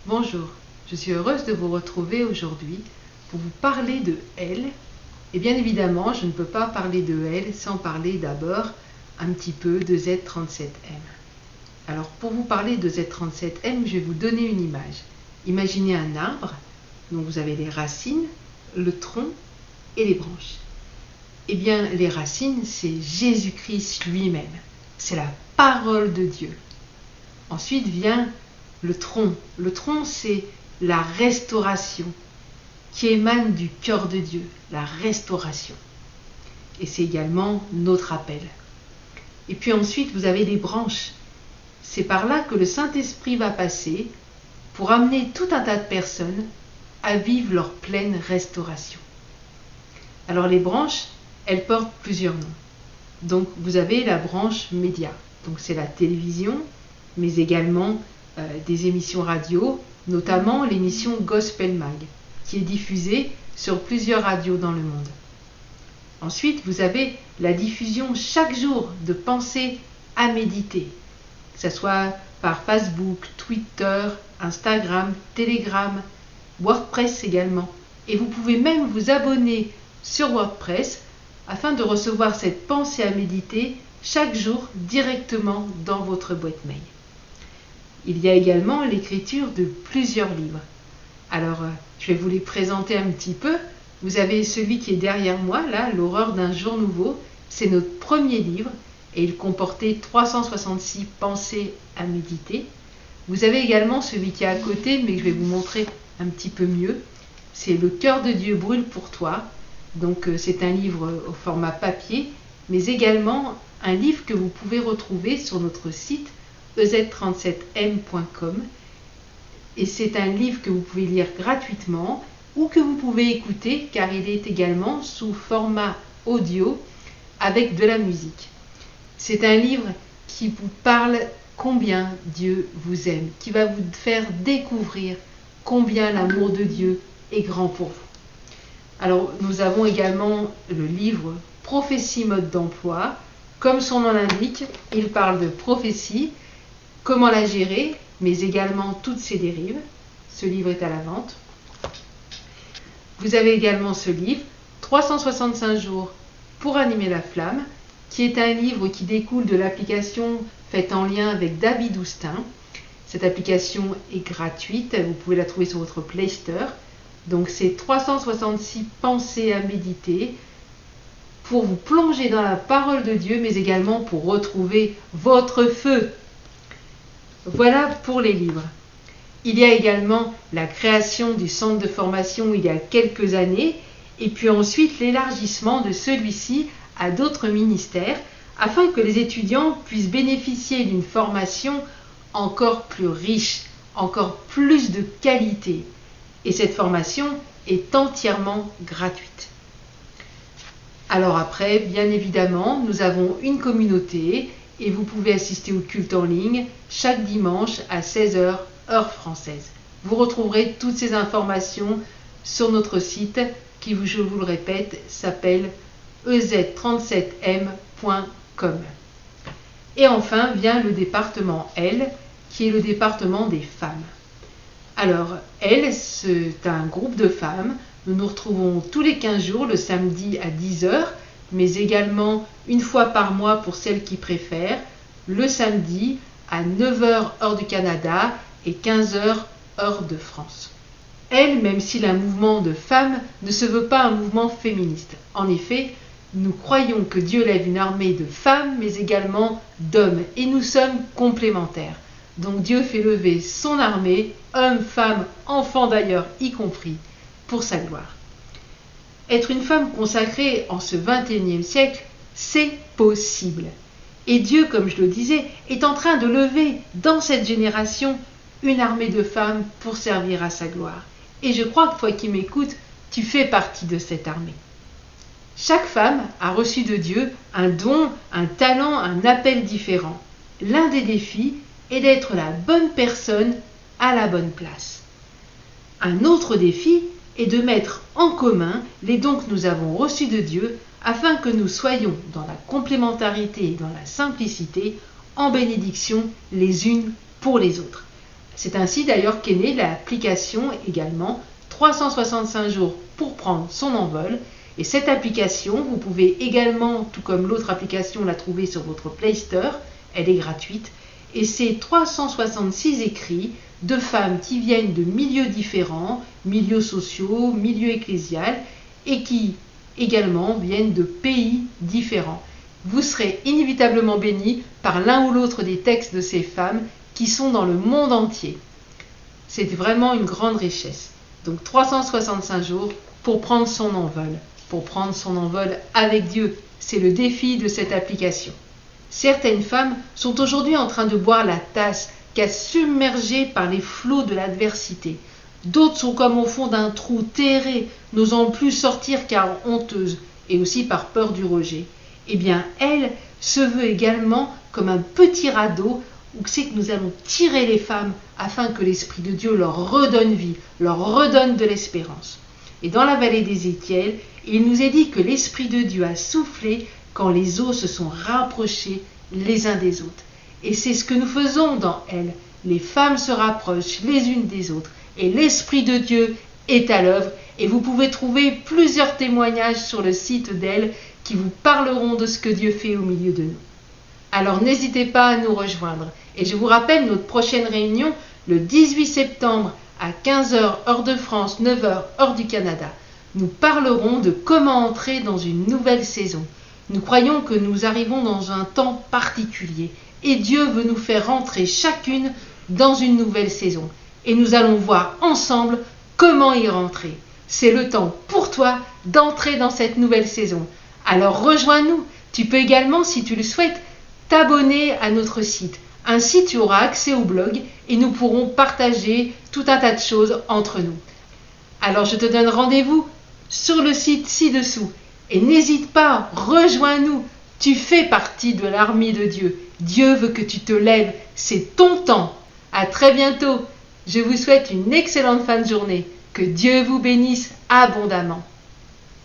Bonjour, je suis heureuse de vous retrouver aujourd'hui pour vous parler de L. Et bien évidemment, je ne peux pas parler de L sans parler d'abord un petit peu de Z37M. Alors pour vous parler de Z37M, je vais vous donner une image. Imaginez un arbre, dont vous avez les racines, le tronc et les branches. Eh bien, les racines, c'est Jésus-Christ lui-même. C'est la parole de Dieu. Ensuite vient le tronc. Le tronc, c'est la restauration qui émane du cœur de Dieu, la restauration. Et c'est également notre appel. Et puis ensuite, vous avez les branches. C'est par là que le Saint-Esprit va passer pour amener tout un tas de personnes à vivre leur pleine restauration. Alors les branches, elles portent plusieurs noms. Donc vous avez la branche média, donc c'est la télévision, mais également des émissions radio, notamment l'émission Gospel Mag, qui est diffusée sur plusieurs radios dans le monde. Ensuite, vous avez la diffusion chaque jour de pensées à méditer, que ce soit par Facebook, Twitter, Instagram, Telegram, WordPress également. Et vous pouvez même vous abonner sur WordPress afin de recevoir cette pensée à méditer chaque jour directement dans votre boîte mail. Il y a également l'écriture de plusieurs livres. Alors, je vais vous les présenter un petit peu. Vous avez celui qui est derrière moi, là, L'aurore d'un jour nouveau. C'est notre premier livre et il comportait 366 pensées à méditer. Vous avez également celui qui est à côté, mais que je vais vous montrer un petit peu mieux. C'est Le cœur de Dieu brûle pour toi. Donc, c'est un livre au format papier, mais également un livre que vous pouvez retrouver sur notre site ez37m.com. Et c'est un livre que vous pouvez lire gratuitement ou que vous pouvez écouter car il est également sous format audio avec de la musique. C'est un livre qui vous parle combien Dieu vous aime, qui va vous faire découvrir combien l'amour de Dieu est grand pour vous. Alors nous avons également le livre Prophétie mode d'emploi. Comme son nom l'indique, il parle de prophétie, comment la gérer, mais également toutes ses dérives. Ce livre est à la vente. Vous avez également ce livre, 365 jours pour animer la flamme, qui est un livre qui découle de l'application faite en lien avec David Oustin. Cette application est gratuite, vous pouvez la trouver sur votre Play Store. Donc c'est 366 pensées à méditer pour vous plonger dans la parole de Dieu, mais également pour retrouver votre feu. Voilà pour les livres. Il y a également la création du centre de formation il y a quelques années, et puis ensuite l'élargissement de celui-ci à d'autres ministères, afin que les étudiants puissent bénéficier d'une formation encore plus riche, encore plus de qualité. Et cette formation est entièrement gratuite. Alors après, bien évidemment, nous avons une communauté et vous pouvez assister au culte en ligne chaque dimanche à 16h, heure française. Vous retrouverez toutes ces informations sur notre site qui, je vous le répète, s'appelle ez37m.com. Et enfin vient le département L, qui est le département des femmes. Alors, L, c'est un groupe de femmes. Nous nous retrouvons tous les 15 jours, le samedi à 10h, mais également une fois par mois pour celles qui préfèrent, le samedi à 9h heure du Canada et 15h heure de France. Elle, même s'il est un mouvement de femmes, ne se veut pas un mouvement féministe. En effet, nous croyons que Dieu lève une armée de femmes, mais également d'hommes, et nous sommes complémentaires. Donc Dieu fait lever son armée, hommes, femmes, enfants d'ailleurs y compris, pour sa gloire. Être une femme consacrée en ce 21e siècle, c'est possible. Et Dieu, comme je le disais, est en train de lever dans cette génération une armée de femmes pour servir à sa gloire. Et je crois que toi qui m'écoutes, tu fais partie de cette armée. Chaque femme a reçu de Dieu un don, un talent, un appel différent. L'un des défis est d'être la bonne personne à la bonne place. Un autre défi est de mettre en commun les dons que nous avons reçus de Dieu afin que nous soyons dans la complémentarité et dans la simplicité, en bénédiction les unes pour les autres. C'est ainsi d'ailleurs qu'est née l'application également 365 jours pour prendre son envol. Et cette application, vous pouvez également, tout comme l'autre application, la trouver sur votre Play Store. Elle est gratuite. Et c'est 366 écrits de femmes qui viennent de milieux différents, milieux sociaux, milieux ecclésiaux, et qui également viennent de pays différents. Vous serez inévitablement bénis par l'un ou l'autre des textes de ces femmes qui sont dans le monde entier. C'est vraiment une grande richesse. Donc 365 jours pour prendre son envol. Pour prendre son envol avec Dieu. C'est le défi de cette application. Certaines femmes sont aujourd'hui en train de boire la tasse submergées par les flots de l'adversité. D'autres sont comme au fond d'un trou terré, n'osant plus sortir car honteuses et aussi par peur du rejet. Eh bien, elle se veut également comme un petit radeau où c'est que nous allons tirer les femmes afin que l'Esprit de Dieu leur redonne vie, leur redonne de l'espérance. Et dans la vallée d'Ézéchiel, il nous est dit que l'Esprit de Dieu a soufflé quand les eaux se sont rapprochées les uns des autres. Et c'est ce que nous faisons dans elle. Les femmes se rapprochent les unes des autres et l'Esprit de Dieu est à l'œuvre. Et vous pouvez trouver plusieurs témoignages sur le site d'elle qui vous parleront de ce que Dieu fait au milieu de nous. Alors n'hésitez pas à nous rejoindre. Et je vous rappelle notre prochaine réunion le 18 septembre à 15h heure de France, 9h heure du Canada. Nous parlerons de comment entrer dans une nouvelle saison. Nous croyons que nous arrivons dans un temps particulier et Dieu veut nous faire entrer chacune dans une nouvelle saison. Et nous allons voir ensemble comment y rentrer. C'est le temps pour toi d'entrer dans cette nouvelle saison. Alors rejoins-nous. Tu peux également, si tu le souhaites, t'abonner à notre site. Ainsi, tu auras accès au blog et nous pourrons partager tout un tas de choses entre nous. Alors, je te donne rendez-vous sur le site ci-dessous. Et n'hésite pas, rejoins-nous. Tu fais partie de l'armée de Dieu. Dieu veut que tu te lèves. C'est ton temps. À très bientôt. Je vous souhaite une excellente fin de journée. Que Dieu vous bénisse abondamment.